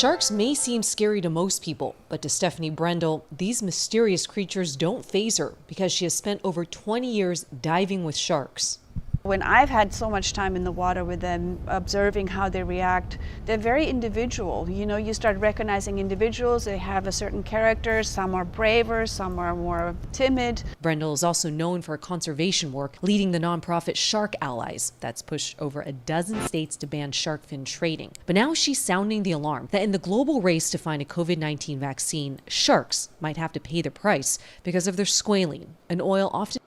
Sharks may seem scary to most people, but to Stephanie Brendel, these mysterious creatures don't faze her because she has spent over 20 years diving with sharks. When I've had so much time in the water with them, observing how they react, they're very individual. You start recognizing individuals, they have a certain character, some are braver, some are more timid. Brendel is also known for her conservation work, leading the nonprofit Shark Allies that's pushed over a dozen states to ban shark fin trading. But now she's sounding the alarm that in the global race to find a COVID-19 vaccine, sharks might have to pay the price because of their squalene, an oil often.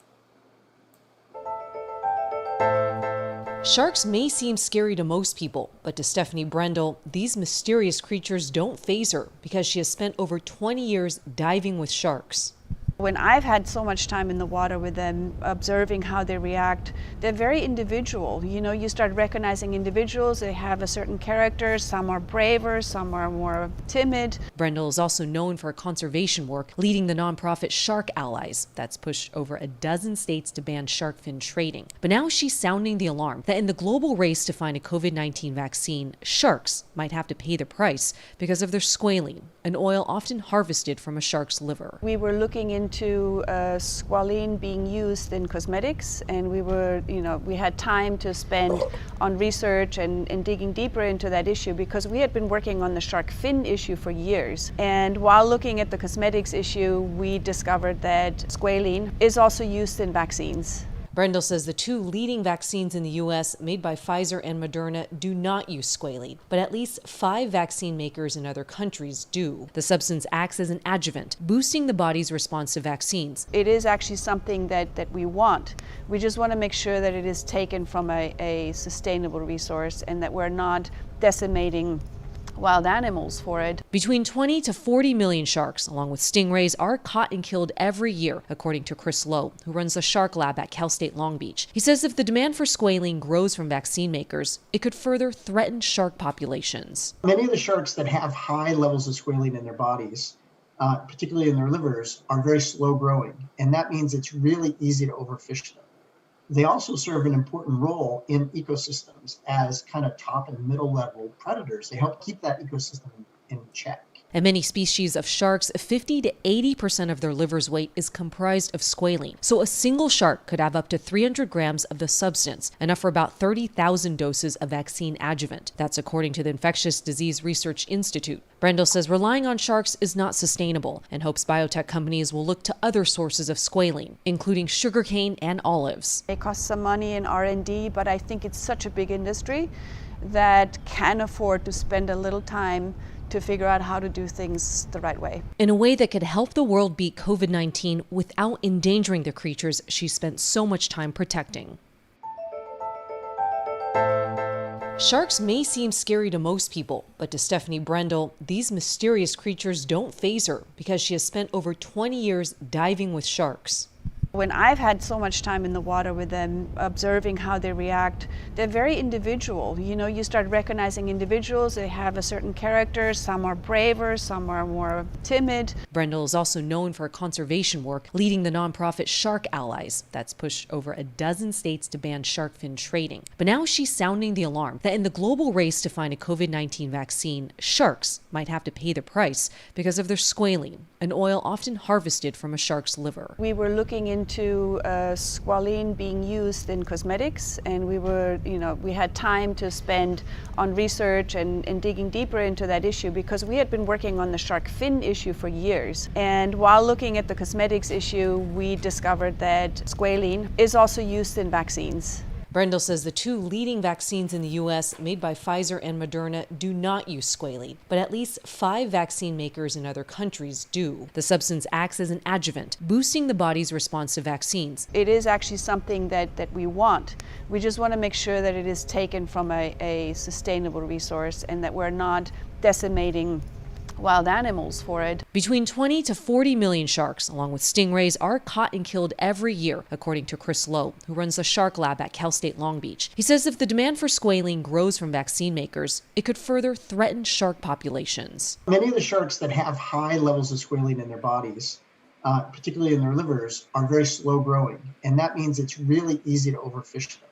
Sharks may seem scary to most people, but to Stephanie Brendel, these mysterious creatures don't faze her because she has spent over 20 years diving with sharks. When I've had so much time in the water with them, observing how they react, they're very individual. You start recognizing individuals, they have a certain character, some are braver, some are more timid. Brendel is also known for her conservation work, leading the nonprofit Shark Allies that's pushed over a dozen states to ban shark fin trading. But now she's sounding the alarm that in the global race to find a COVID-19 vaccine, sharks might have to pay the price because of their squalene, an oil often harvested from a shark's liver. We were looking into squalene being used in cosmetics, and we had time to spend on research and digging deeper into that issue because we had been working on the shark fin issue for years. And while looking at the cosmetics issue, we discovered that squalene is also used in vaccines. Brendel says the two leading vaccines in the U.S., made by Pfizer and Moderna, do not use squalene, but at least 5 vaccine makers in other countries do. The substance acts as an adjuvant, boosting the body's response to vaccines. It is actually something that we want. We just want to make sure that it is taken from a sustainable resource and that we're not decimating wild animals for it. Between 20 to 40 million sharks, along with stingrays, are caught and killed every year, according to Chris Lowe, who runs the Shark Lab at Cal State Long Beach. He says if the demand for squalene grows from vaccine makers, it could further threaten shark populations. Many of the sharks that have high levels of squalene in their bodies, particularly in their livers, are very slow growing, and that means it's really easy to overfish them. They also serve an important role in ecosystems as kind of top and middle level predators. They help keep that ecosystem in check. And many species of sharks, 50 to 80% of their liver's weight is comprised of squalene. So a single shark could have up to 300 grams of the substance, enough for about 30,000 doses of vaccine adjuvant. That's according to the Infectious Disease Research Institute. Brendel says relying on sharks is not sustainable and hopes biotech companies will look to other sources of squalene, including sugarcane and olives. It costs some money in R&D, but I think it's such a big industry that can afford to spend a little time to figure out how to do things the right way. In a way that could help the world beat COVID-19 without endangering the creatures she spent so much time protecting. Sharks may seem scary to most people, but to Stephanie Brendel, these mysterious creatures don't faze her because she has spent over 20 years diving with sharks. When I've had so much time in the water with them, observing how they react, they're very individual. You start recognizing individuals, they have a certain character, some are braver, some are more timid. Brendel is also known for her conservation work, leading the nonprofit Shark Allies that's pushed over a dozen states to ban shark fin trading. But now she's sounding the alarm that in the global race to find a COVID-19 vaccine, sharks might have to pay the price because of their squalene, an oil often harvested from a shark's liver. We were looking into squalene being used in cosmetics, and we had time to spend on research and digging deeper into that issue because we had been working on the shark fin issue for years. And while looking at the cosmetics issue, we discovered that squalene is also used in vaccines. Brendel says the two leading vaccines in the U.S., made by Pfizer and Moderna, do not use squalene, but at least 5 vaccine makers in other countries do. The substance acts as an adjuvant, boosting the body's response to vaccines. It is actually something that we want. We just want to make sure that it is taken from a sustainable resource and that we're not decimating wild animals for it. Between 20 to 40 million sharks, along with stingrays, are caught and killed every year, according to Chris Lowe, who runs the Shark Lab at Cal State Long Beach. He says if the demand for squalene grows from vaccine makers, it could further threaten shark populations. Many of the sharks that have high levels of squalene in their bodies, particularly in their livers, are very slow growing, and that means it's really easy to overfish them.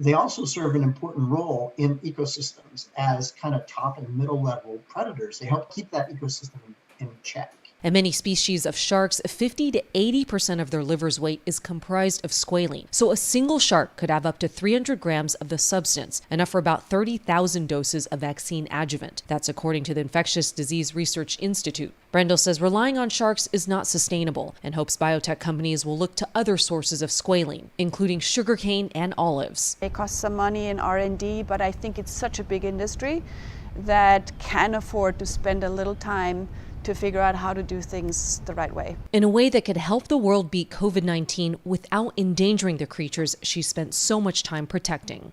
They also serve an important role in ecosystems as kind of top and middle level predators. They help keep that ecosystem in check. And many species of sharks, 50 to 80% of their liver's weight is comprised of squalene. So a single shark could have up to 300 grams of the substance, enough for about 30,000 doses of vaccine adjuvant. That's according to the Infectious Disease Research Institute. Brendel says relying on sharks is not sustainable and hopes biotech companies will look to other sources of squalene, including sugarcane and olives. It costs some money in R&D, but I think it's such a big industry that can afford to spend a little time to figure out how to do things the right way. In a way that could help the world beat COVID-19 without endangering the creatures she spent so much time protecting.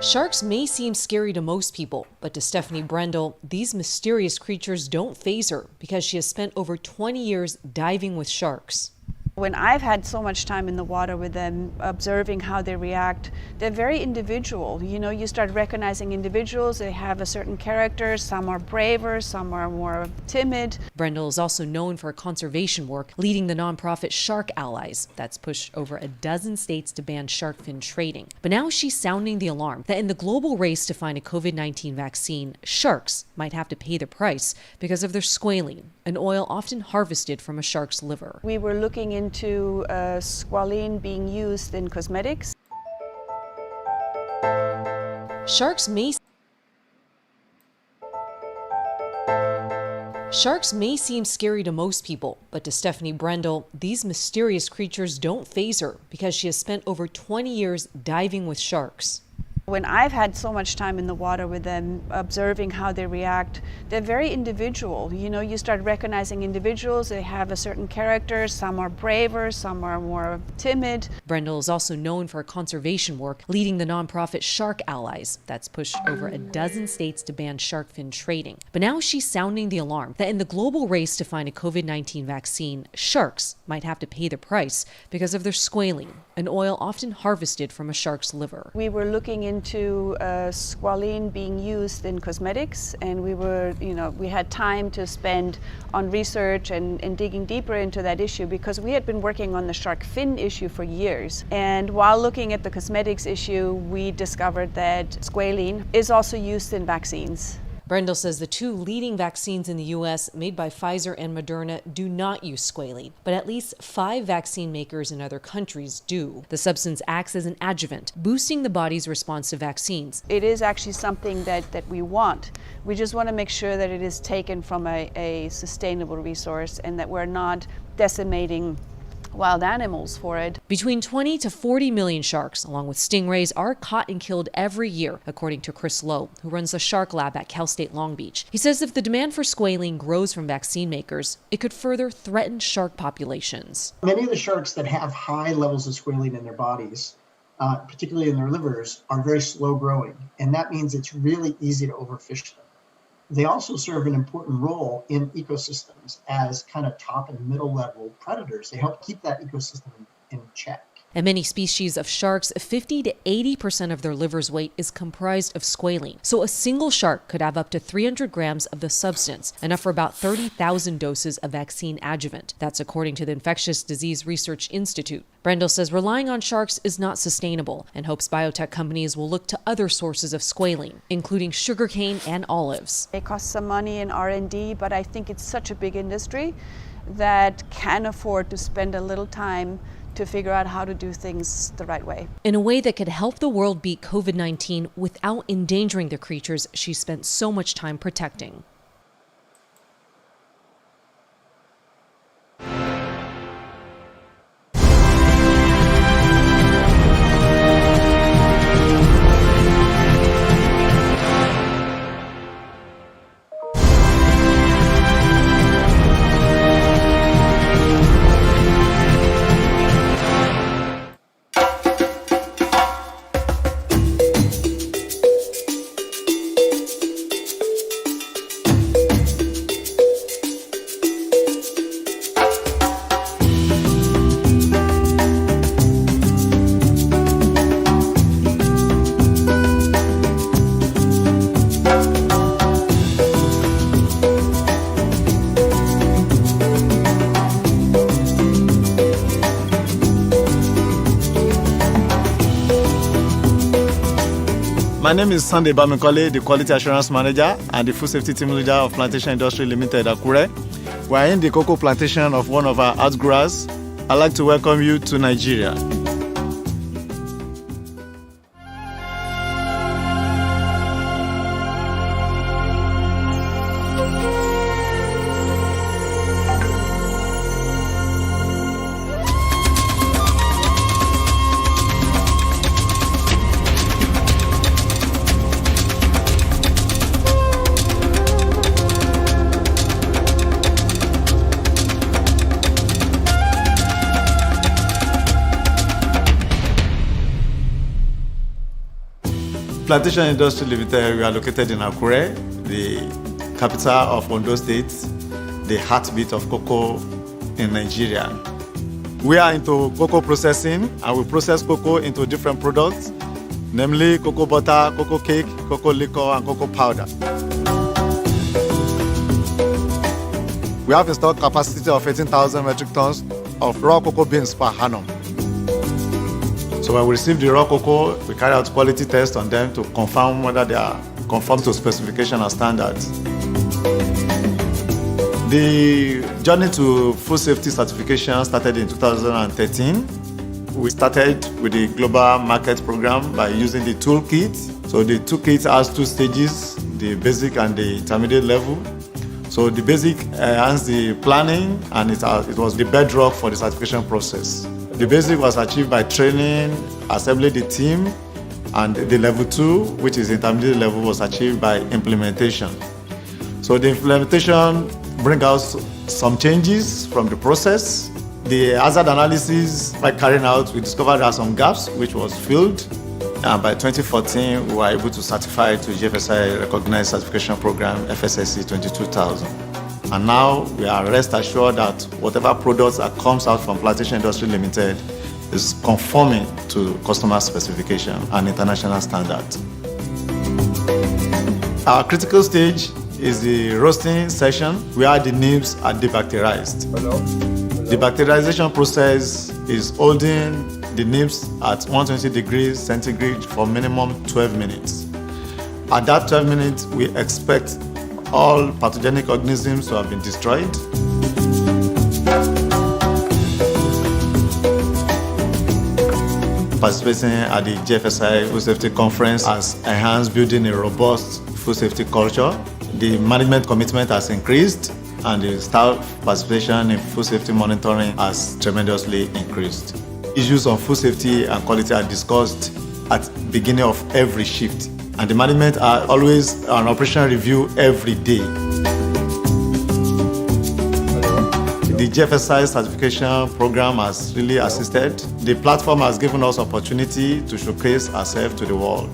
Sharks may seem scary to most people, but to Stephanie Brendel, these mysterious creatures don't faze her because she has spent over 20 years diving with sharks. When I've had so much time in the water with them, observing how they react, they're very individual. You know, you start recognizing individuals, they have a certain character, some are braver, some are more timid. Brendel is also known for her conservation work, leading the nonprofit Shark Allies that's pushed over a dozen states to ban shark fin trading. But now she's sounding the alarm that in the global race to find a COVID-19 vaccine, sharks might have to pay the price because of their squalene, an oil often harvested from a shark's liver. We were looking into squalene being used in cosmetics. Sharks may seem scary to most people, but to Stephanie Brendel, these mysterious creatures don't faze her because she has spent over 20 years diving with sharks. When I've had so much time in the water with them, observing how they react, they're very individual. You know, you start recognizing individuals, they have a certain character, some are braver, some are more timid. Brendel is also known for her conservation work, leading the nonprofit Shark Allies that's pushed over a dozen states to ban shark fin trading. But now she's sounding the alarm that in the global race to find a COVID-19 vaccine, sharks might have to pay the price because of their squalene, an oil often harvested from a shark's liver. We were looking into squalene being used in cosmetics, and we had time to spend on research and digging deeper into that issue because we had been working on the shark fin issue for years. And while looking at the cosmetics issue, we discovered that squalene is also used in vaccines. Brendel says the two leading vaccines in the U.S., made by Pfizer and Moderna, do not use squalene, but at least 5 vaccine makers in other countries do. The substance acts as an adjuvant, boosting the body's response to vaccines. It is actually something that we want. We just want to make sure that it is taken from a sustainable resource and that we're not decimating wild animals for it. Between 20 to 40 million sharks, along with stingrays, are caught and killed every year, according to Chris Lowe, who runs the Shark Lab at Cal State Long Beach. He says if the demand for squalene grows from vaccine makers, it could further threaten shark populations. Many of the sharks that have high levels of squalene in their bodies, particularly in their livers, are very slow growing, and that means it's really easy to overfish them. They also serve an important role in ecosystems as kind of top and middle level predators. They help keep that ecosystem in check. And many species of sharks, 50 to 80% of their liver's weight is comprised of squalene. So a single shark could have up to 300 grams of the substance, enough for about 30,000 doses of vaccine adjuvant. That's according to the Infectious Disease Research Institute. Brendel says relying on sharks is not sustainable and hopes biotech companies will look to other sources of squalene, including sugarcane and olives. It costs some money in R&D, but I think it's such a big industry that can afford to spend a little time to figure out how to do things the right way. In a way that could help the world beat COVID-19 without endangering the creatures she spent so much time protecting. My name is Sunday Bamikole, the Quality Assurance Manager and the Food Safety Team Leader of Plantation Industry Limited, Akure. We are in the cocoa plantation of one of our outgrowers. I'd like to welcome you to Nigeria. Plantation Industry Limited, we are located in Akure, the capital of Ondo State, the heartbeat of cocoa in Nigeria. We are into cocoa processing and we process cocoa into different products, namely cocoa butter, cocoa cake, cocoa liquor, and cocoa powder. We have installed capacity of 18,000 metric tons of raw cocoa beans per annum. So when we receive the raw cocoa, we carry out quality tests on them to confirm whether they are conform to specification and standards. The journey to food safety certification started in 2013. We started with the global market program by using the toolkit. So the toolkit has two stages, the basic and the intermediate level. So the basic has the planning and it was the bedrock for the certification process. The basic was achieved by training, assembling the team, and the level 2, which is intermediate level, was achieved by implementation. So the implementation brings out some changes from the process. The hazard analysis by carrying out, we discovered there are some gaps which was filled. And by 2014, we were able to certify to GFSI recognized certification program FSSC 22000. And now we are rest assured that whatever products that comes out from Plantation Industry Limited is conforming to customer specification and international standards. Our critical stage is the roasting section where the nibs are debacterized. The bacterization process is holding the nibs at 120 degrees centigrade for minimum 12 minutes. At that 12 minutes, we expect all pathogenic organisms to have been destroyed. Participating at the GFSI Food Safety Conference has enhanced building a robust food safety culture. The management commitment has increased and the staff participation in food safety monitoring has tremendously increased. Issues on food safety and quality are discussed at the beginning of every shift. And the management are always on operational review every day. The GFSI certification program has really assisted. The platform has given us opportunity to showcase ourselves to the world.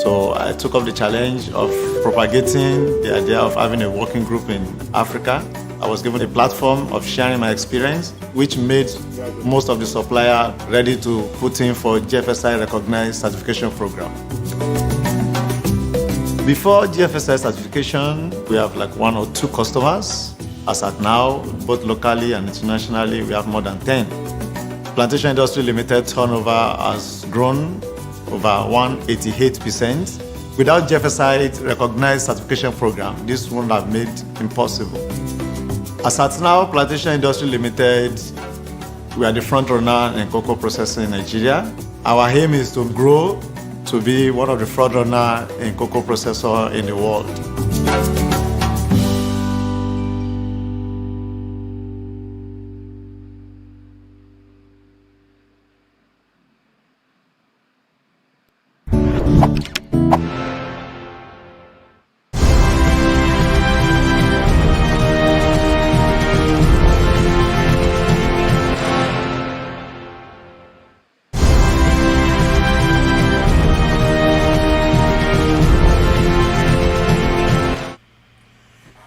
So I took up the challenge of propagating the idea of having a working group in Africa. I was given a platform of sharing my experience, which made most of the suppliers ready to put in for GFSI recognized certification program. Before GFSI certification, we have like 1 or 2 customers. As at now, both locally and internationally, we have more than 10. Plantation Industry Limited turnover has grown over 188%. Without GFSI recognized certification program, this wouldn't have made impossible. As at now, Plantation Industry Limited, we are the front runner in cocoa processing in Nigeria. Our aim is to grow to be one of the front runners in cocoa processor in the world.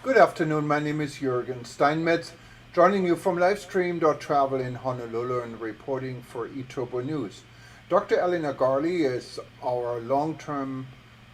Good afternoon, my name is Jürgen Steinmetz, joining you from livestream.travel in Honolulu and reporting for eTurboNews. Dr. Elena Garley is our long-term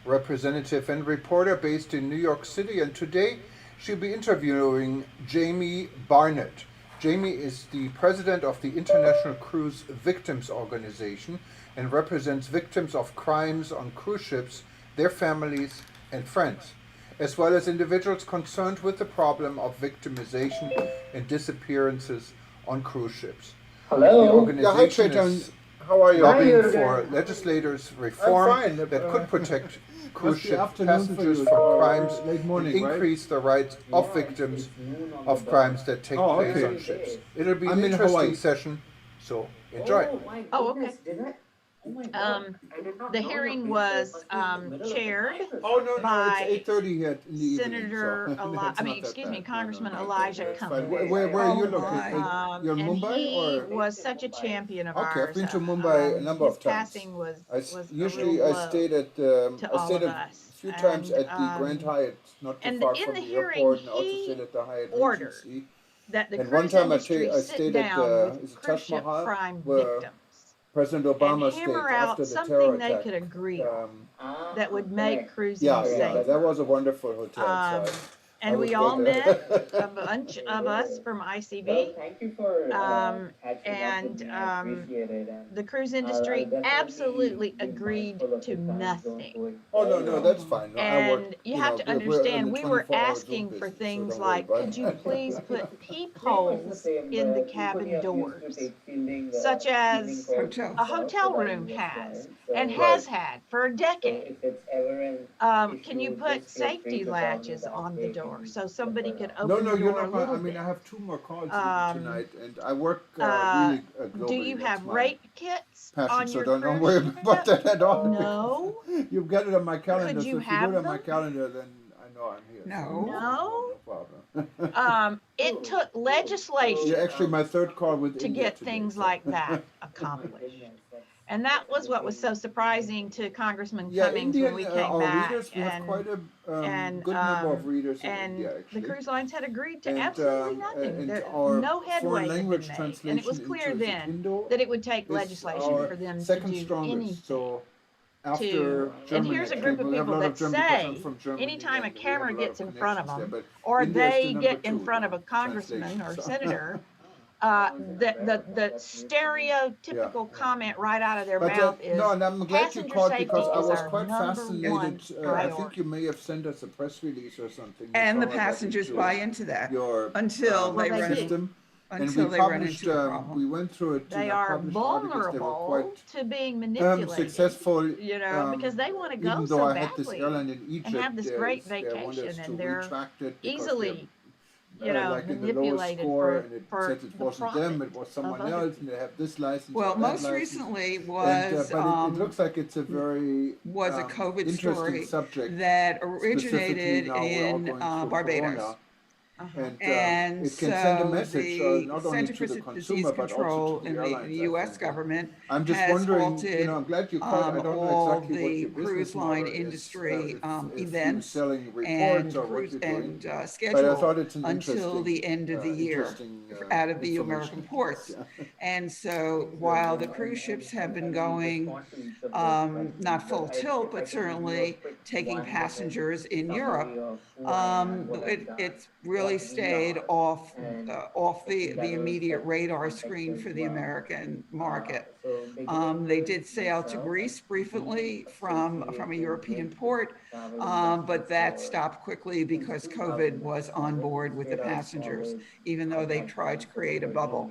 representative and reporter based in New York City, and today she'll be interviewing Jamie Barnett. Jamie is the president of the International Cruise Victims Organization and represents victims of crimes on cruise ships, their families, and friends, as well as individuals concerned with the problem of victimization and disappearances on cruise ships. Hello. The organization is How are you? lobbying for legislators' reform that could protect cruise ship passengers from crimes and increase the rights of victims of crimes that take place on ships. It'll be an interesting session, so enjoy. Oh, okay. The hearing was chaired No, by it's 8:30 here in the Senator, evening, so Congressman Elijah Cummings. Where are you located? You're in And Mumbai, he or? was such a champion of Okay, ours. I've been to Mumbai a number of his times. passing was Usually a I real stayed blow at to I all stayed of a us. few times And, at the Grand Hyatt, not too and far in from the the hearing, airport, and also he stayed at the Hyatt ordered Regency. that the And one cruise time I industry sit stayed at down is with it cruise Taj ship Mahal, crime where victims President and Obama stayed hammer after out the terror something they attack. could agree on Ah, that would make cruising Yeah, safer. that was a wonderful hotel. Um, So I and would we go all there. met, a bunch of us from Well, ICB, thank you for catching up with and me. I appreciate it. And the cruise I'll industry definitely absolutely be agreed mindful of to the time zone nothing. going Oh no, forward. that's fine. No, I work. And you have to we're in understand, the we were 24-hour Zoom asking for business, so things don't worry like, about could you it. please put Pretty much the peepholes same, in the but equally cabin I'm used to doors, take fielding such evening as calls a myself hotel with our room US has clients. and So, has had for a so decade. if it's ever an Can you issue, put just feel free safety to call me latches back. on the We door can so flip somebody could around. No, open the you're door a not. little I mean, bit? I have two more calls Um, tonight, and I work Uh, really do globally. you That's have my rape kits passion. on So your don't cruise worry ship? about that at all. No. You've got it on my calendar. Could So you if you do have it on my them? calendar, then I know I'm here. No. No. No problem. It took You're legislation actually my third call with to India get today, things so. like that accomplished. And that was what was so surprising to Congressman Yeah, Cummings Indian when we came our back. readers, we have quite a And good number of readers in and India, the actually. cruise lines had agreed to And, absolutely nothing. and There, our no headway foreign had been language made, and it translation was clear into then Indo that it would take is legislation our for them to second do strongest. anything. So after To, and Germany, here's a actually, group of we have a people lot that of German because I'm say from Germany, anytime a and we have camera a lot gets of in front of connections there, them, but or India is the they number get in two, front of a congressman translation, or so. senator, the stereotypical comment right out of their But mouth is, no, and I'm glad you passenger called safety because I is was our quite number fascinated. one I think priority. you may have sent us a press release or something. And the How I got passengers into buy into that your until Well, they they run did. system. And until we they run published, into a problem. we went through it. They I are published articles that were vulnerable quite to being manipulated, successful. you know, because they want to go Even though so I had this badly airline in Egypt, and have this great they want us vacation, to and they're retract it because easily, like in the lowest manipulated score, and it for said it the wasn't them, profit it was of someone other else, and they have this license. Well, or that most license. recently And, was but it looks like it's a very was a COVID interesting story subject that specifically originated now we're all in going through Barbados. Corona. And And it can send a so message the not only Center to for the Disease consumer but also Control to the in the airlines. I U.S. think. government I'm just has wondering, halted I'm glad you called. I don't know all exactly what the your business cruise model line is, industry if you're events selling reports and or what cruise you're doing. and But I schedule thought it's an until interesting, the end of the year interesting, out of the information. American ports. Yeah. And so while the cruise ships have been going not full tilt, but certainly taking passengers in Europe, it's really stayed off the immediate radar screen for the American market. They did sail to Greece briefly from a European port, but that stopped quickly because COVID was on board with the passengers, even though they tried to create a bubble.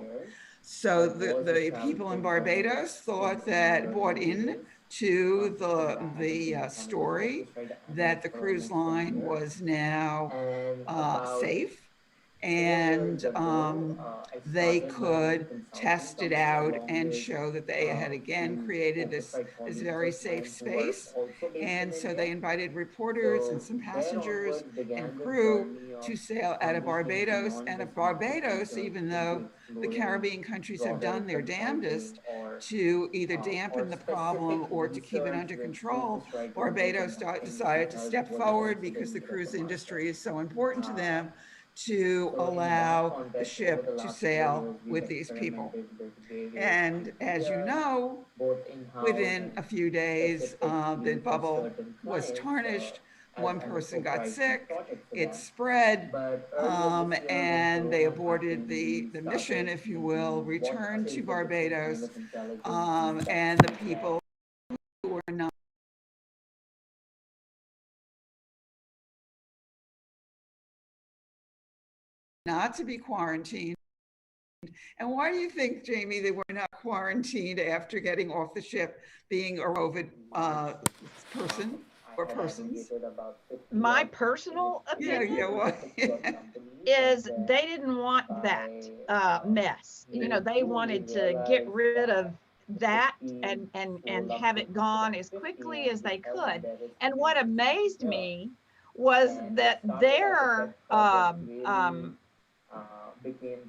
So the people in Barbados bought in to the story that the cruise line was now safe, and they could test it out and show that they had again created this very safe space. And so they invited reporters and some passengers and crew to sail out of Barbados. And of Barbados, even though the Caribbean countries have done their damnedest to either dampen the problem or to keep it under control, Barbados decided to step forward because the cruise industry is so important to them, to allow the ship to sail with these people. And as you know, within a few days, the bubble was tarnished. one person got sick, it spread, and they aborted the mission, if you will, returned to Barbados, and the people who were not to be quarantined. And why do you think, Jamie, they were not quarantined after getting off the ship, being a COVID person or persons? My personal opinion is they didn't want that mess. You know, they wanted to get rid of that and have it gone as quickly as they could. And what amazed me was that their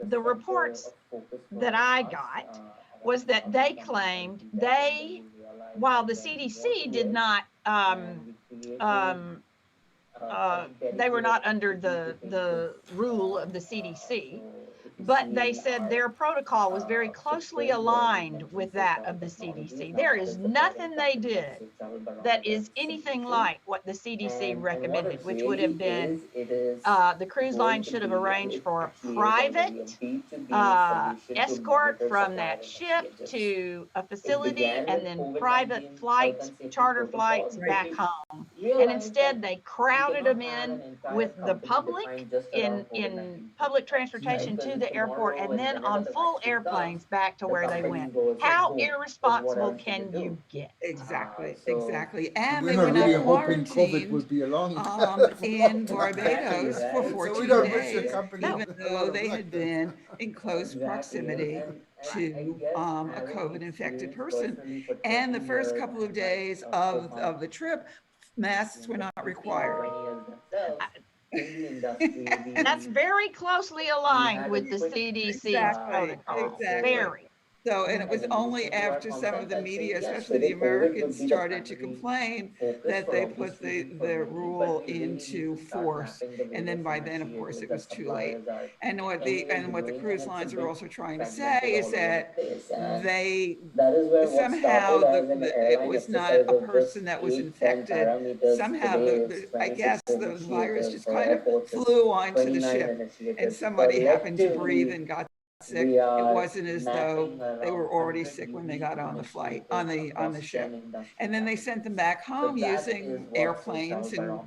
the reports that I got was that they claimed while the CDC did not, they were not under the rule of the CDC, but they said their protocol was very closely aligned with that of the CDC. There is nothing they did that is anything like what the CDC recommended, which would have been the cruise line should have arranged for a private escort from that ship to a facility and then private flights, charter flights back home. And instead they crowded them in with the public in public transportation to the airport and then on full airplanes back to where they went. How irresponsible can you get? Exactly, exactly. And we're they not were really not hoping COVID quarantined will be along in Barbados for 14 days, company even a though lot of they luck had then. been in close proximity to a COVID infected person. And the first couple of days of the trip, masks were not required. That's very closely aligned with the CDC's Exactly, protocol. exactly. Very. So, and it was only after some of the media, especially the Americans, started to complain that they put the rule into force. And then by then, of course, it was too late. And what the cruise lines are also trying to say is that they somehow it was not a person that was infected. Somehow, I guess the virus just kind of flew onto the ship, and somebody happened to breathe and got sick. It wasn't as though they were already sick when they got on the flight on the ship. And then they sent them back home using airplanes and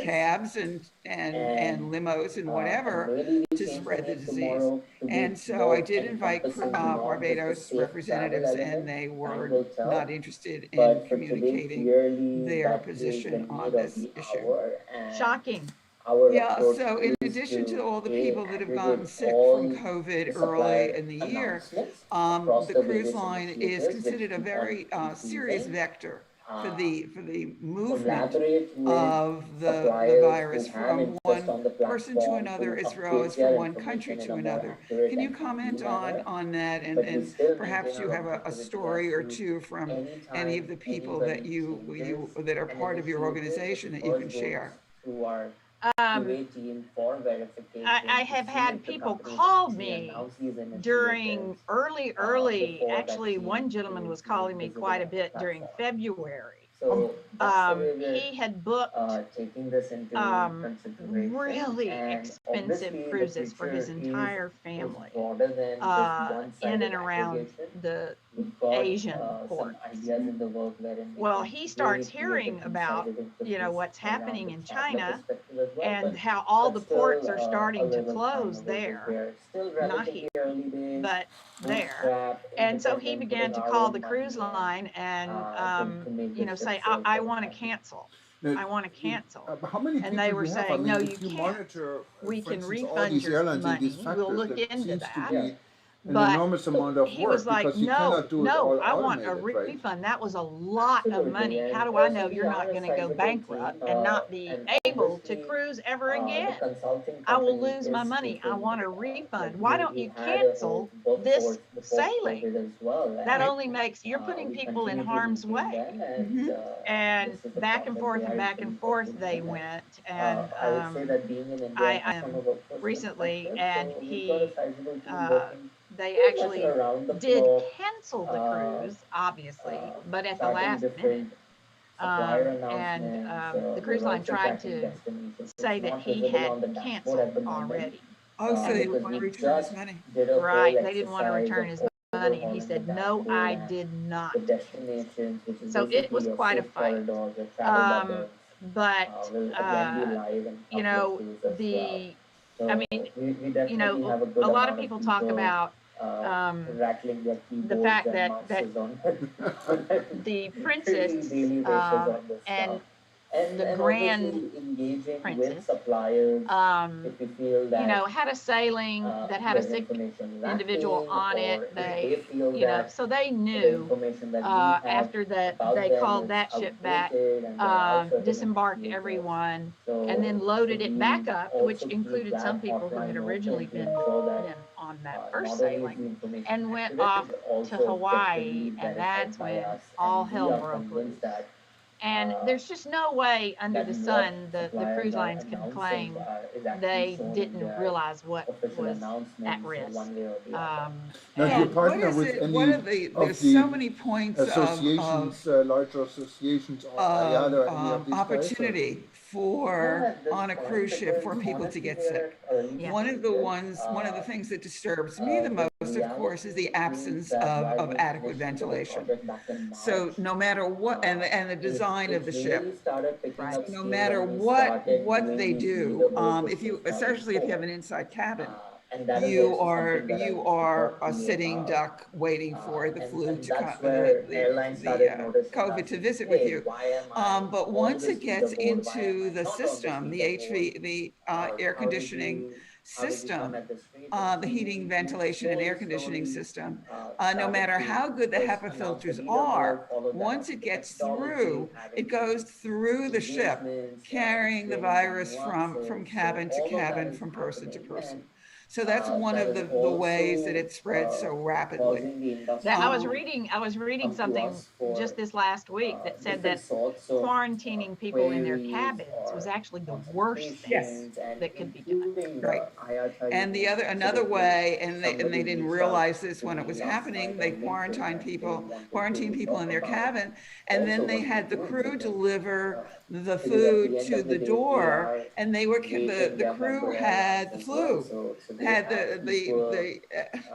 cabs and limos and whatever to spread the disease. And so I did invite Barbados representatives, and they were not interested in communicating their position on this issue. Shocking. Yeah, so in addition to all the people that have gotten sick from COVID early in the year, the cruise line is considered a very serious vector for the movement of the virus from one person to another, as well as from one country to another. Can you comment on that? And perhaps you have a story or two from any of the people that you that are part of your organization that you can share. I have had people call me during early, actually, one gentleman was calling me quite a bit during February. He had booked really expensive cruises for his entire family in and around the Asian ports. Well, he starts hearing about, what's happening in China and how all the ports are starting to close there, not here, but there. And so he began to call the cruise line and, say, I want to cancel. I want to cancel. How many And they were saying, no, you can't. Monitor, We can instance, refund your money. We'll look into that. But enormous amount of he work, was like, because you cannot do it all I want a automated, right? refund. That was a lot of money. How do I know you're not going to go bankrupt and not be able to cruise ever again? I will lose my money. I want a refund. Why don't you cancel this sailing? That only makes, you're putting people in harm's way. Mhm. And back and forth they went. And I recently, and they actually did cancel the cruise, obviously, but at the last minute. The cruise line tried to say that he had canceled already. Oh, so they because want to we return his just money. did a Right, whole they didn't want to exercise return of his putting money, and on he the said, no, dashboard I and did not the cancel. destinations, which is So it was basically your quite a safe fight. corridors, your travel bubbles, But, will again be live in a you couple know, of days as well. I So mean, we definitely have a good a lot of amount of people talk people about rattling their the keyboards fact and that mouses on the princess daily basis on this and stuff. the And grand obviously engaging with princess, suppliers if you feel that had a sailing that had a there's sick information individual lacking, on or it. if They, they feel that so they the knew information that we have after that about they them called is that ship back, outdated and there are certain disembarked indicators. everyone, So, and then loaded it back we up, which also keep included some that people who had hotline originally open to ensure that been on that first not only is the sailing, information and went accurate, off but to also Hawaii, effectively and verified that's by when us, all and we hell are broke loose. convinced that And there's just no way under the that what sun the suppliers cruise are lines can announcing claim is actually they shown in didn't their realize what official was at announcements risk. one way or the other. Now, do you And What partner is with it? any What are there's of the so many points associations, larger associations, or IATA, or any of these guys? opportunity for Not at this on a point, cruise ship because for people to honestly get we're sick. at early Yeah. One of the stages. one of the things that disturbs me the The most, of course, is the reality absence is that while of we adequate initially did the ventilation. project back in So March, no matter what, and the design of it the really ship. started picking Right. up So no steam matter when we started what doing they the do, leaderboard, if which you, was now especially if you have before. an inside cabin, And that is also something that I you used to are talk to a you sitting about. duck waiting for the flu And to that's come, where airlines started noticing COVID us to and, visit with hey, you. why am I But on once this it gets leaderboard? Why am into I the not on this system, the leaderboard? air How did conditioning you come system, at this rate? the heating, ventilation, and air conditioning system, no Started matter to how good the first HEPA announce the filters leaderboard, are, followed that up once it with the gets methodology, through, having it goes the through the ship, engagements, carrying the explaining virus nuances. from So cabin to all of that cabin, is from person to happening, person. and So that's one that of is the ways that also it spreads so rapidly. causing the industry that I was to reading come to something us for just this last week that said different that sorts of quarantining people in their queries cabins was or actually the worst thing Yes. consultations, and that could be done. including Right. IATA. And the other, another way, and they didn't realize this when it was happening, they quarantined people in their cabin, and then they had the crew deliver the food to the door, and the crew had the flu, had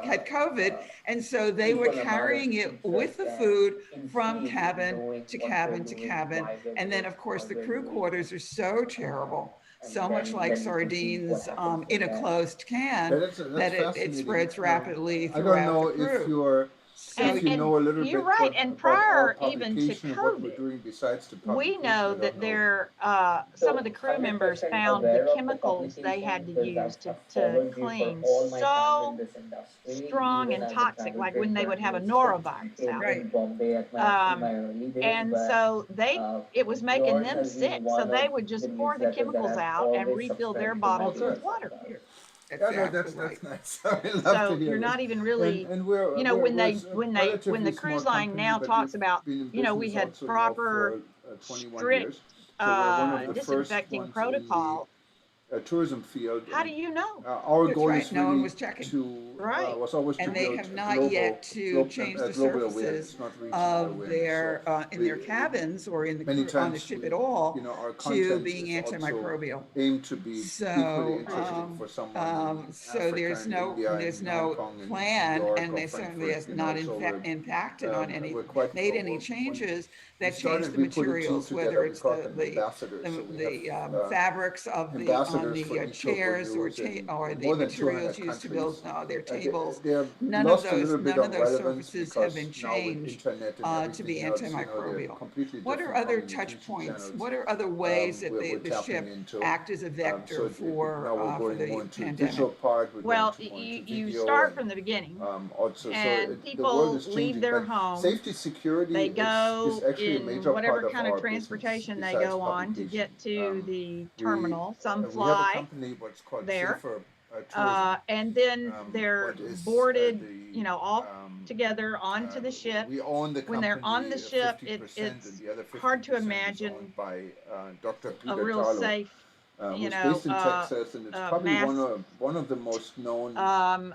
had COVID, and so they were carrying it with the food from cabin to cabin to cabin, and then of course the crew quarters are so terrible, so much like sardines in a closed can, That's that it fascinating. spreads rapidly I don't throughout know the crew. if you're So if you And know a little you're bit right. And about our prior even to publication and what we're COVID, doing besides the we publication. know I that don't know. there some of the crew members 100% found aware the of chemicals they had to use I've to followed you for clean all my time in so this industry, strong even and as a toxic, travel like trade when they would have a graduate norovirus in, out. Right. Bombay in Um, my early days. and But so it was making yours them has been sick. So one they of would just the pour the newsletters that chemicals I've out and always refill their subscribed to my bottles Oh, with good. water. that's Yeah, no, exactly right. that's nice. I love So to hear you're this. not even really, And we're you know, when we're they a when relatively the small cruise line company, now but talks we've about, been in you know, we business had also now proper for 21 strict years. So we're one of the first disinfecting ones in protocol. the tourism field. How do And you know? our That's goal right. is No one really was checking. Right. was always to And they build have a not yet to change the global surfaces awareness, not regional of awareness. their So in their cabins or in many on the times ship we, at all our to content being is also antimicrobial. aimed to be equally So interesting for someone in so Africa there's and no India and Hong Kong and New plan, York and or they certainly Frankfurt, has you not know. So impacted on any we're quite made any when changes we that change started, the we put a team materials, together. whether We it's call them ambassadors. So we have fabrics of on ambassadors for the chairs or eTurboNews or in the more than materials 200 used to build countries. their tables. They have None lost a little bit of of those relevance surfaces have been because now with changed internet and to be everything else, they're antimicrobial. completely What are different other touch communication points? channels. What are other ways that We're the tapping ship into. act as a vector So now we're for going more the into the pandemic? digital part. We're Well, going to more into you video start and from the beginning, also, and the world people is leave changing. their But home. safety security They is go actually a in major whatever part of kind of our business transportation they besides go on to publication. get to the We terminal. Some we have a fly company what's called there, Safer Tourism. and then they're What is boarded, the all together onto the ship. we own the When they're on company the ship, 50%, it's and the other 50% hard to is imagine owned by Dr. a Peter real Tarlow, safe, who's based in Texas, and it's probably mass one of the most known um,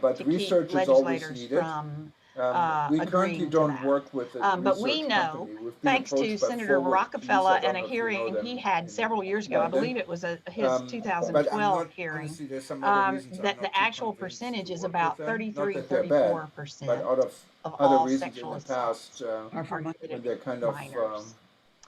but to research keep is always legislators needed. from We currently agreeing to don't that. work with a But we research know, company. We've been thanks to approached by Senator Forward Peace. Rockefeller I don't and a know if you know hearing them he had in several years ago, I London. believe it was his But I'm 2012 not, hearing, honestly, there's some other reasons I'm that not the too actual convinced percentage to is work about with them. Not 33, that they're bad, but 34% out of of other all reasons in sexual the assaults past, Are for are money. when committed they're kind of, minors.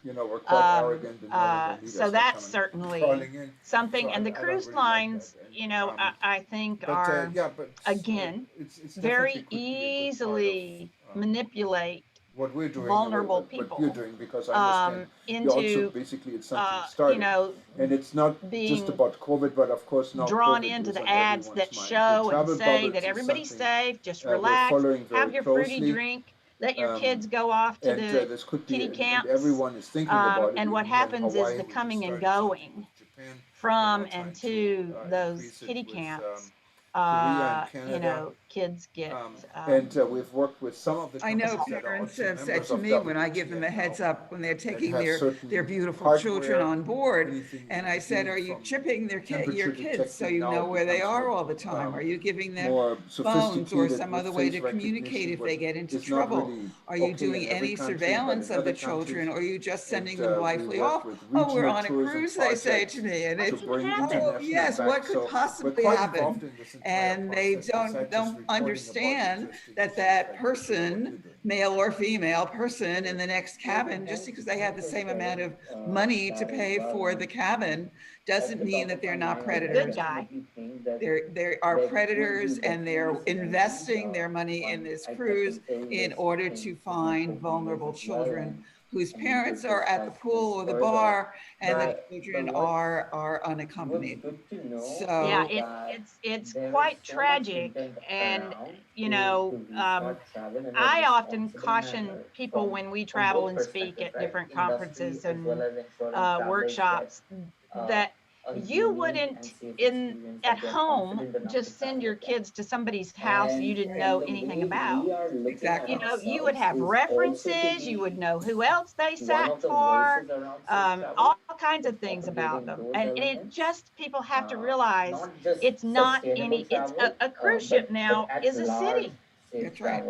were quite arrogant and no longer need So us, they're that's coming certainly crawling in. something, So and the I don't cruise really like lines, that. you know, I think But are, yeah, but again, it's very definitely could be a good part easily of manipulate what we're doing, vulnerable what you're people doing, because I understand you also into, basically it's something you started, know, and it's not just being about COVID, but of course now drawn COVID into is the on ads everyone's that mind. The show and travel say that bubbles is everybody's something safe, just we're relax, following very have your fruity closely. drink, let your kids go off to And the this could be, kitty and camps. everyone is thinking about it. And what Even here in happens is Hawaii, the we just coming and started something going with Japan. from We're now and trying to those increase it kitty with camps. Korea and You Canada. know, kids get And we've worked with some of the I know companies that are parents also have said members to of me when I give them a WTN heads now, up when they're and taking have their certain beautiful children hardware, on board, anything and I said, beginning are you from chipping your temperature kids so detecting you now know where they becomes are with, all the time? Are you giving them more phones or sophisticated some with other way face to communicate recognition, if but they get into it's not trouble? really Are you okay doing in every any country, but surveillance in of the other children, countries. or are you just sending And them we blithely work off? with Oh, we're regional on a tourism cruise, they say projects to me, and to it's, bring happen. oh, international yes, back. what could So we're possibly quite happen? involved in this entire And they process besides just don't reporting about understand interesting that issues that like what you're person, doing. male or female person in the next cabin, just because they have the same amount of money to pay for the cabin, doesn't mean that they're not predators. Good guy. They are predators, and they're investing their money in this cruise in order to find vulnerable children whose parents are at the pool or the bar, and the children are unaccompanied. So Yeah, it's quite tragic, and you know, I often caution people when we travel and speak at different conferences and workshops that you wouldn't at home just send your kids to somebody's house you didn't know anything about. exactly. You know, you would have references, you would know who else they sat for, all kinds of things about them. And it just, people have to realize it's not any, it's a cruise ship now is a city. That's right.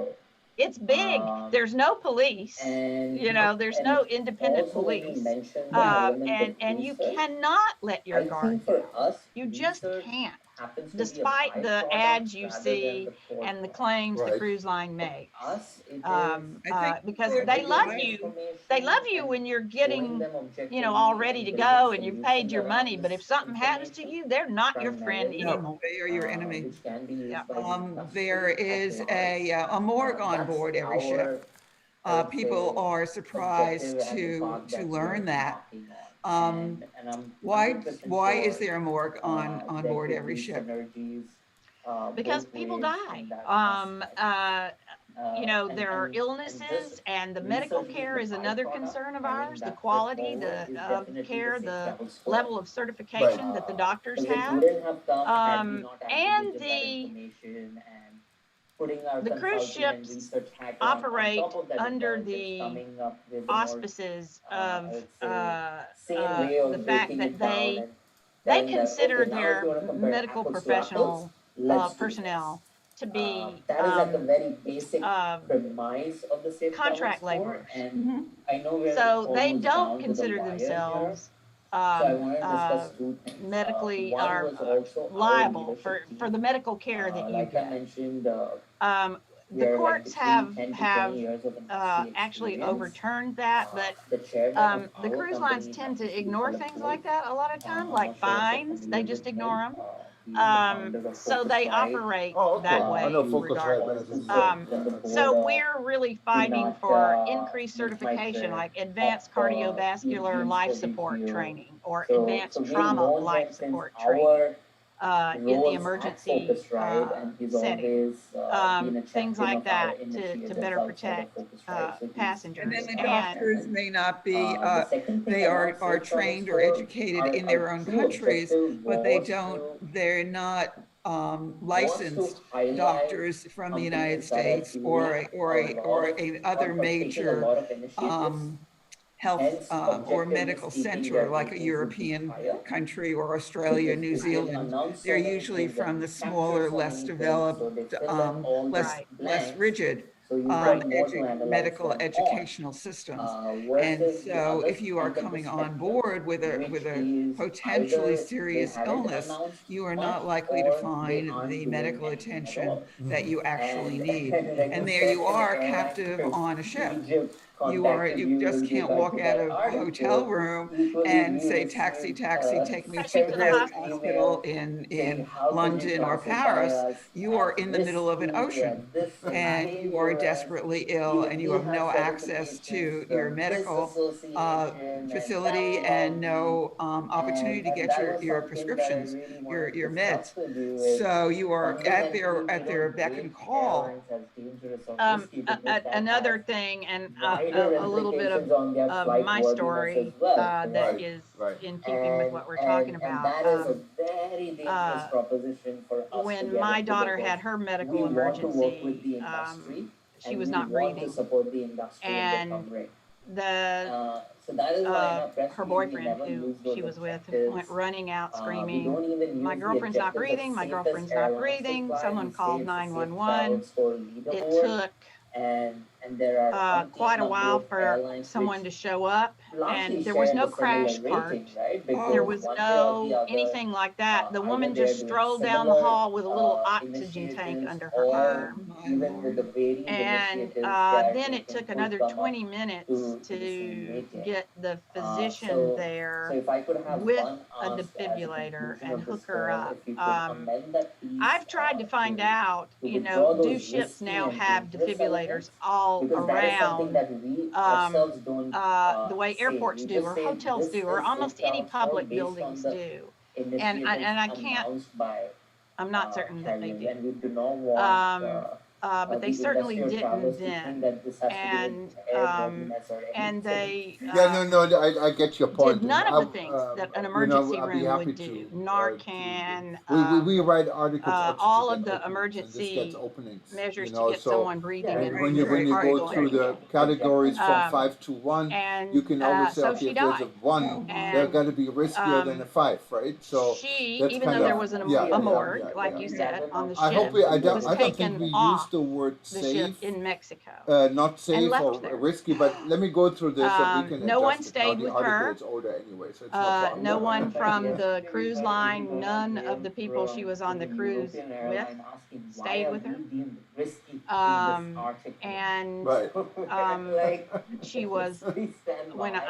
It's big. There's no police, you know, there's no independent police. And you cannot let your guard down. You just can't, despite the ads you see and the claims the cruise line makes. Because they love you. They love you when you're getting, you know, all ready to go and you've paid your money. But if something happens to you, they're not your friend No, anymore. they are your enemy. Yeah. There is a morgue on board every ship. People are surprised to learn that. Why is there a morgue on board every ship? Because people die. You know, there are illnesses, and the medical care is another concern of ours. The quality, of care, the level of certification that the doctors have, and the cruise ships operate under the auspices of the fact that they consider their medical personnel to be contract laborers. So they don't consider themselves medically are liable for the medical care that you get. The courts have actually overturned that, but the cruise lines tend to ignore things like that a lot of times, like fines. They just ignore them. So they operate that way regardless. So we're really fighting for increased certification, like advanced cardiovascular life support training or advanced trauma life support training in the emergency setting. Things like that to better protect passengers. And then the doctors may not be, they are trained or educated in their own countries, but they're not licensed doctors from the United States or a other major health or medical center like a European country or Australia, New Zealand. They're usually from the smaller, less developed, less rigid medical educational systems. And so if you are coming on board with a potentially serious illness, you are not likely to find the medical attention that you actually need. And there you are, captive on a ship. You just can't walk out of a hotel room and say, taxi, taxi, take me to the nearest hospital in London or Paris. You are in the middle of an ocean and you are desperately ill and you have no access to your medical facility and no opportunity to get your prescriptions, your meds. So you are at their beck and call. Another thing, and a little bit of my story that is in keeping with what we're talking about. When my daughter had her medical emergency, she was not breathing, and her boyfriend, who she was with, went running out screaming, "My girlfriend's not breathing, my girlfriend's not breathing." Someone called 911. It took quite a while for someone to show up, and there was no crash cart. There was no anything like that. The woman just strolled down the hall with a little oxygen tank under her arm. And then it took another 20 minutes to get the physician there with a defibrillator and hook her up. I've tried to find out, do ships now have defibrillators all around the way airports do, or hotels do, or almost any public buildings do? And I can't, I'm not certain that they do. But they certainly didn't then. And they I get your point. did none of the things that an emergency room would do. Narcan, we write articles all of the emergency measures to get someone breathing. And when you go through the categories from 5 to 1, you can always say, okay, if there's a 1, they're going to be riskier than a 5, right? So she, even though there was a morgue, like you said, on the ship, I don't think we used the word the safe ship in Mexico. Not safe or there. risky, but let me go through this and we can no one adjust it. stayed The with article her. is older anyway, so it's no problem. No one from the cruise line, none of the people she was on the cruise with stayed with her. And she was, when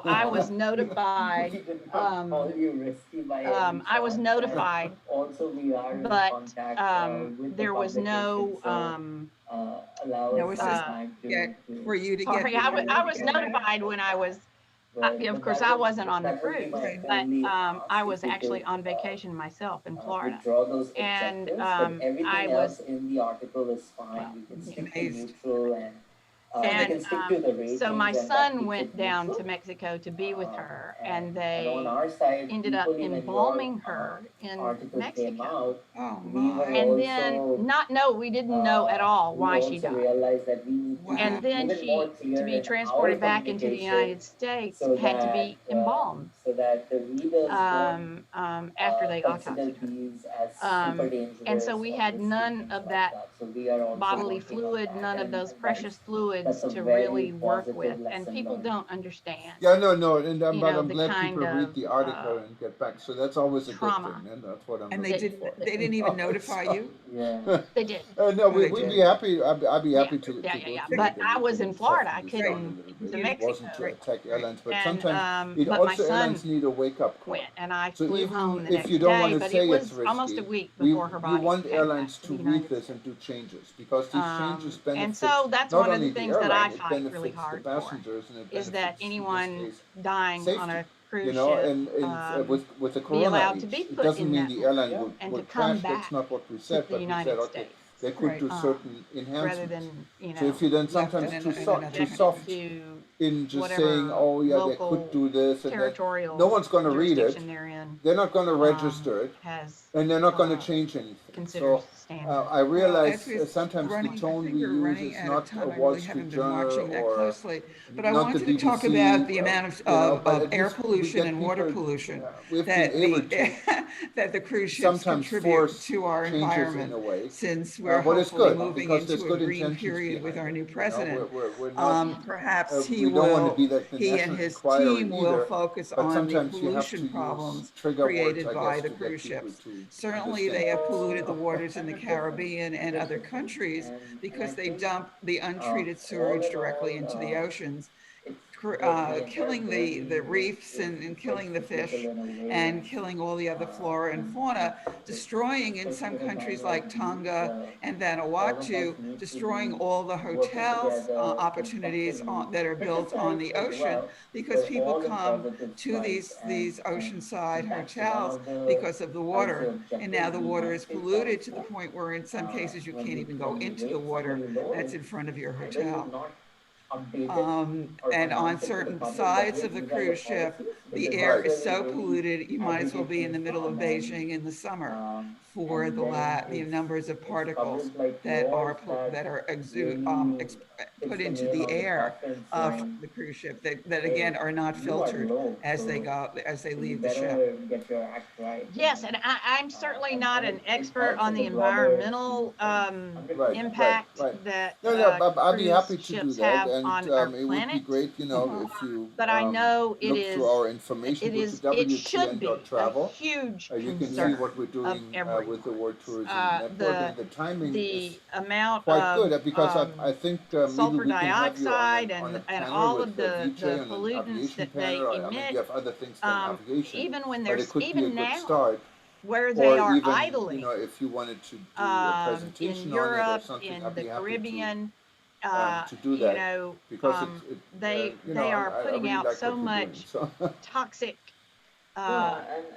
I was notified, I was notified, but there was no there was for you to sorry, get. I was notified when I was, of course, I wasn't on the cruise, but I was actually on vacation myself in Florida, and I was Amazed. and so my son went down to Mexico to be with her, and they ended up embalming her in Mexico. Oh my. And then we didn't know at all why she died. And then she, to be transported back into the United States, had to be embalmed after they autopsied her. And so we had none of that bodily fluid, none of those precious fluids to really work with, and people don't understand. Yeah, no, and but I'm the glad kind people read of, the article and get back. So that's always a trauma. good thing, and that's what I'm. And looking for. they didn't even notify you? They did. No, we'd be happy. I'd be happy to. Yeah. But I was in Florida. I couldn't to It Mexico. wasn't to attack airlines, but And, sometimes it but my also son airlines need a wake-up call. Went, and I So flew even home the if next you don't day, want to but say it was it's risky, almost a week before her body we want came airlines back to the read United this and do changes because these changes benefit and so that's not one of only the things that airline, I it fight benefits really the hard for, passengers and it is that benefits, in anyone this case, dying on a safety. cruise And with the be corona allowed age, to be it put doesn't in mean that the airline room and would to come crash. That's back not what we to said, the but we United said, okay, States. they could do certain rather enhancements. than, So if you then sometimes Left too in soft to in just whatever saying, oh yeah, they local could do this and that, territorial no one's going to read it. jurisdiction they're in, They're not going to register it, has and they're not going to change anything. considered So standard. I realize As we're sometimes the running, I tone think we we're use running is out not of time. a I Wall really Street haven't been Journal watching that or closely, but I not the wanted to talk BBC, about the amount but of at air least we pollution get and water people, pollution we've been that able the to that the cruise ships sometimes contribute force to our changes in environment, a way. since we're What is hopefully good, moving because there's into a good green intentions period with behind our it. new You know, president. we're not, Perhaps we don't want to be like the he and national his inquiry team will either, focus but on the sometimes you have to pollution use problems trigger words, created I by guess, the to get cruise people ships. to Certainly, they understand have things, polluted you the know. waters in the Caribbean and other countries because they dump the untreated sewage directly into the oceans, killing the reefs and killing the fish and killing all the other flora and fauna, destroying in some countries like Tonga and Vanuatu, destroying all the hotels opportunities that are built on the ocean, because people come to these oceanside hotels because of the water, and now the water is polluted to the point where in some cases you can't even go into the water that's in front of your hotel. And on certain sides of the cruise ship, the air is so polluted, you might as well be in the middle of Beijing in the summer for the numbers of particles that are put into the air from the cruise ship that again are not filtered as they leave the ship. Yes, and I'm certainly not an expert on the environmental impact that I'd be happy cruise to do ships that, have and on our it would be planet. great, you know, if you But I know look through our information, go to it should be a WTN.travel. huge You can see concern what we're of doing everyone. with the World Tourism Network, and the timing is The amount quite of good, because I think maybe sulfur we can have you dioxide on a and panel all with of the VJ on an pollutants aviation that they panel. I mean, emit, you have other things than aviation, even when but there's it could be a even good now start. where they Or are even, idling, you know, if you wanted to do a in presentation on it or Europe, something, in I'd the be happy Caribbean, to do you that, know, because you know, they are I putting really out like so what you're doing. much So toxic And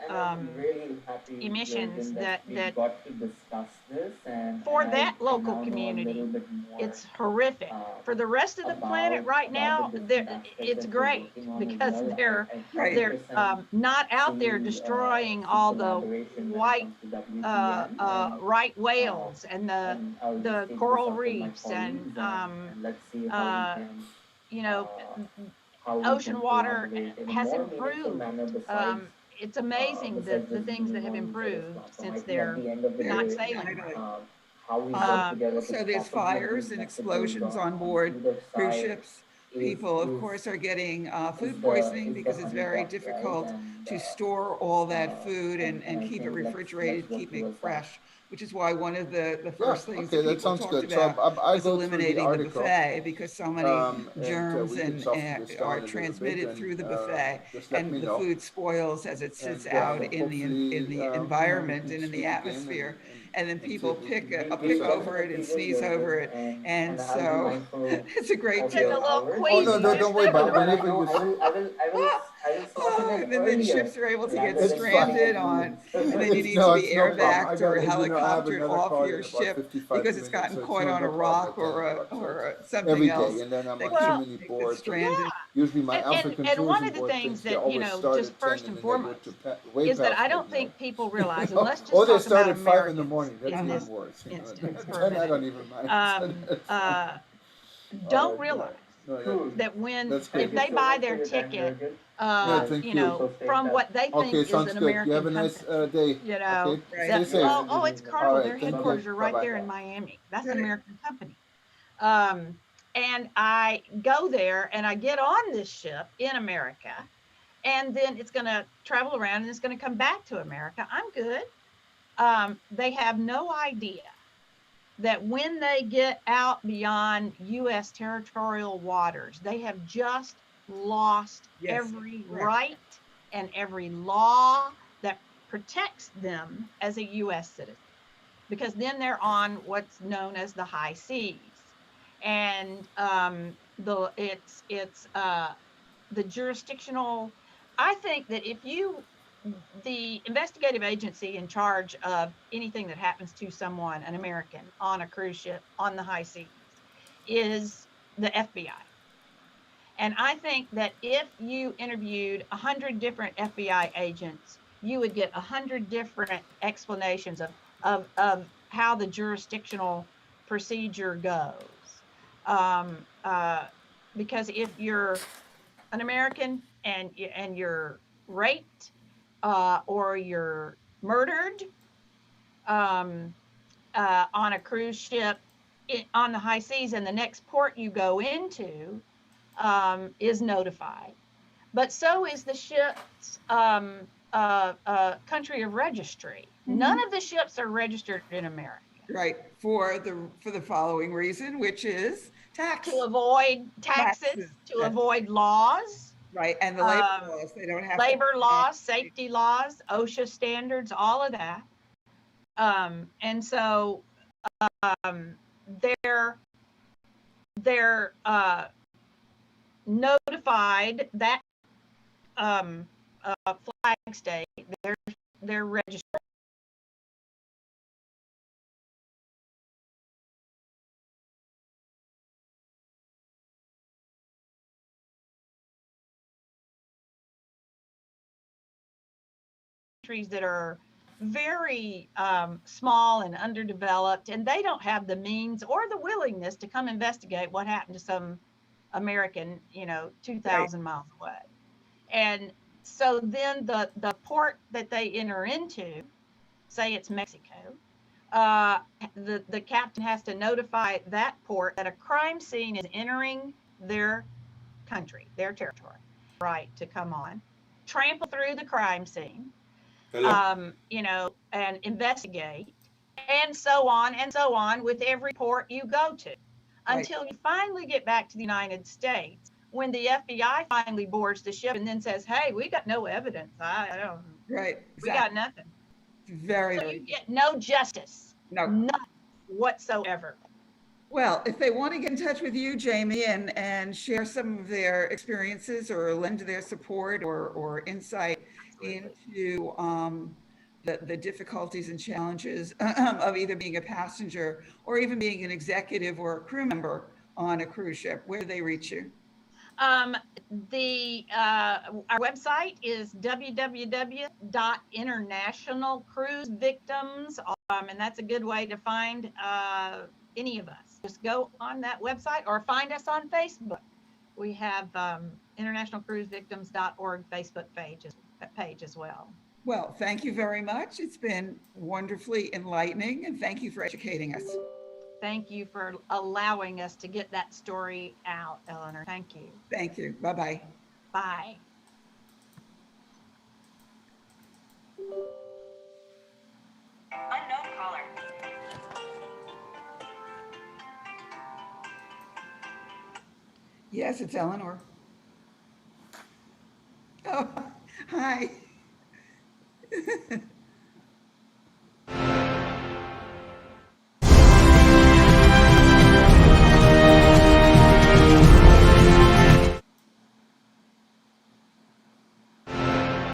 I'm um, really happy, emissions Jürgen, that we got to discuss this, and for I that now local know a community, little bit more it's horrific. For the rest of the planet right now, the different aspects it's that you're great working on as because well. they're I they're 100% not out there see destroying some all the collaboration when it white comes to WTN, and right whales and I'll just the take coral this up with my reefs and colleagues, and let's see uh, you know, how we ocean can water collaborate in a has more meaningful improved. manner besides It's amazing besides the just things that being have on each other's improved platform. I since think at they're the end of the not day, sailing. how we work together to So there's properly fires and implement the explosions goals on board either cruise side ships. People, of course, are getting food poisoning because it's very difficult to store all that food and I keep it think refrigerated, let's work keep it towards that. fresh, which is why one of the yeah, first things okay, that that people sounds talked good. So about I was go through the eliminating the article, buffet because so many and germs we can soften this down are a little bit, transmitted and through the buffet, just let me and the know. food spoils as it sits And out in hopefully, the we environment can and in the speak again, atmosphere, and and then see people if we can pick resolve over it and Definitely will, sneeze over Jürgen, it, and I'll be so mindful it's a great of Getting your a tip. little hours. Oh no, queasy no, just don't worry about it. thinking about Whenever it. you I will slot in And then the earlier ships are able to get rather than it's fine. stranded on, and then you It's need to be it's no problem. airbagged or You know, I have helicoptered another off call in your about ship 55 because it's minutes, gotten so it's caught on a no problem rock at 10 or o'clock. So it's something every day, else and then I'm that on too Well, many makes it boards. And stranded. usually my African and one tourism of the board things things, they that, you always know, start just at 10 first and and then they go foremost, way is that past I don't midnight. think people realize, and let's Oh, just they talk start about at 5 in the Americans morning. That's in even this worse. You know. instance for a Then I minute. don't even mind. Uh, All don't right. realize No, that when that's if great. they buy their ticket, Yeah, thank you you. know, from what they Okay, think is sounds an good. You have American a nice company, day. you know, Okay, Right. stay that safe. oh, it's All Carnival, right, their thank headquarters you. are right Bye-bye. there in Miami. That's an Right. American company. And I go there and I get on this ship in America, and then it's going to travel around and it's going to come back to America. I'm good. They have no idea that when they get out beyond U.S. territorial waters, they have just lost Yes, every correct. right and every law that protects them as a U.S. citizen, because then they're on what's known as the high seas, and the jurisdictional. I think that if you the investigative agency in charge of anything that happens to someone, an American, on a cruise ship on the high seas, is the FBI. And I think that if you interviewed 100 different FBI agents, you would get 100 different explanations of how the jurisdictional procedure goes. Because if you're an American and you're raped or you're murdered on a cruise ship on the high seas, and the next port you go into is notified. But so is the ship's country of registry. None of the ships are registered in America. Right, for the following reason, which is tax. To avoid taxes, to avoid laws. Right, and the labor laws, they don't have labor laws, safety laws, OSHA standards, all of that. And so they're notified that flag state, they're registered. Countries that are very small and underdeveloped, and they don't have the means or the willingness to come investigate what happened to some American, 2,000 miles away. And so then the port that they enter into, say it's Mexico, the captain has to notify that port that a crime scene is entering their country, their territory, right, to come on, trample through the crime scene, and investigate, and so on with every port you go to, until you finally get back to the United States, when the FBI finally boards the ship and then says, hey, we got no evidence. I don't. Right. Exactly. We got nothing. So you get no justice. No. None whatsoever. Well, if they want to get in touch with you, Jamie, and share some of their experiences or lend their support or insight into the difficulties and challenges of either being a passenger or even being an executive or a crew member on a cruise ship, where do they reach you? Our website is www.internationalcruisevictims, and that's a good way to find any of us. Just go on that website or find us on Facebook. We have internationalcruisevictims.org Facebook page as well. Well, thank you very much. It's been wonderfully enlightening, and thank you for educating us. Thank you for allowing us to get that story out, Eleanor. Thank you. Thank you. Bye-bye. Bye. Unknown caller. Yes, it's Eleanor. Oh, hi.